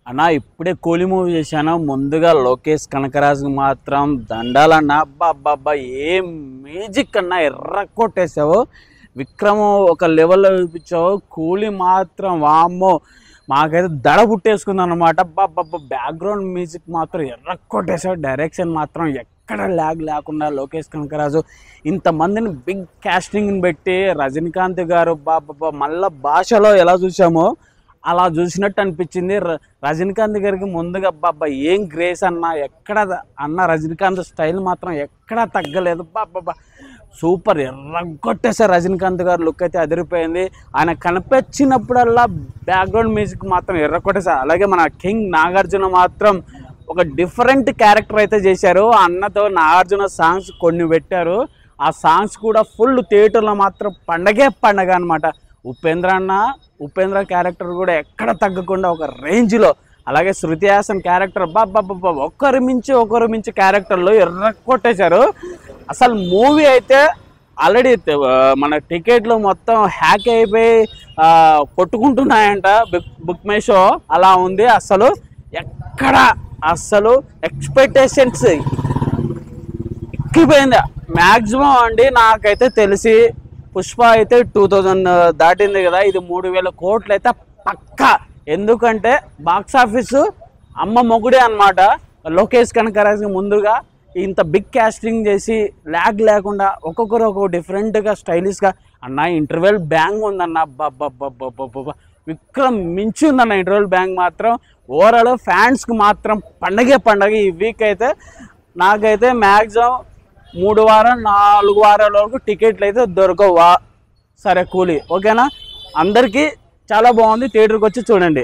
అన్న ఇప్పుడే కూలీ మూవీ చేశాను. ముందుగా లోకేష్ కనకరాజుకి మాత్రం దండాలన్న. అబ్బా అబ్బా అబ్బా ఏం మ్యూజిక్ అన్న, ఎర్ర కొట్టేసావు. విక్రమ్ ఒక లెవెల్లో చూపించావు. కూలీ మాత్రం వామ్మో మాకైతే దడ పుట్టేసుకుంది అనమాట. అబ్బా బ్యాక్గ్రౌండ్ మ్యూజిక్ మాత్రం ఎర్ర కొట్టేసావు. డైరెక్షన్ మాత్రం ఎక్కడ ల్యాగ్ లేకుండా లోకేష్ కనకరాజు ఇంతమందిని బిగ్ కాస్టింగ్ని పెట్టి రజనీకాంత్ గారు బాబా మళ్ళీ భాషలో ఎలా చూసామో అలా చూసినట్టు అనిపించింది. రజనీకాంత్ గారికి ముందుగా బాబా ఏం గ్రేస్ అన్న, ఎక్కడ అన్న రజనీకాంత్ స్టైల్ మాత్రం ఎక్కడా తగ్గలేదు. బాబా సూపర్ ఎర్రగొట్టేసారు. రజనీకాంత్ గారు లుక్ అయితే అదిరిపోయింది. ఆయన కనిపించినప్పుడల్లా బ్యాక్గ్రౌండ్ మ్యూజిక్ మాత్రం ఎర్రగొట్టేసారు. అలాగే మన కింగ్ నాగార్జున మాత్రం ఒక డిఫరెంట్ క్యారెక్టర్ అయితే చేశారు. అన్నతో నాగార్జున సాంగ్స్ కొన్ని పెట్టారు. ఆ సాంగ్స్ కూడా ఫుల్ థియేటర్లో మాత్రం పండగ అనమాట. ఉపేంద్ర క్యారెక్టర్ కూడా ఎక్కడ తగ్గకుండా ఒక రేంజ్లో. అలాగే శృతి హాసన్ క్యారెక్టర్ బాబా ఒకరు మించి క్యారెక్టర్లో ఎర్ర కొట్టేశారు. అసలు మూవీ అయితే ఆల్రెడీ మన టికెట్లు మొత్తం హ్యాక్ అయిపోయి కొట్టుకుంటున్నాయంట బుక్ మై షో. అలా ఉంది. అసలు ఎక్స్పెక్టేషన్స్ ఎక్కిపోయింది మ్యాక్సిమం అండి. నాకైతే తెలిసి పుష్ప అయితే 2000 దాటింది కదా, ఇది 3000 కోట్లు అయితే పక్కా. ఎందుకంటే బాక్సాఫీసు అమ్మ మొగుడే అనమాట. లోకేష్ కనకరాజుకి ముందుగా ఇంత బిగ్ కాస్టింగ్ చేసి ల్యాగ్ లేకుండా ఒక్కొక్కరు ఒక్కొక్క డిఫరెంట్గా స్టైలిష్గా అన్న. ఇంటర్వెల్ బ్యాంగ్ ఉందన్న. అబ్బా విక్రమ్ మించి ఉందన్న ఇంటర్వెల్ బ్యాంగ్ మాత్రం. ఓవరాల్ ఫ్యాన్స్కి మాత్రం పండగ. ఈ వీక్ అయితే నాకైతే మ్యాక్సిమం 3 వారాలు 4 వారాల వరకు టికెట్లు అయితే దొరకవా. సరే కూలీ ఓకేనా. అందరికీ చాలా బాగుంది. థియేటర్కి వచ్చి చూడండి.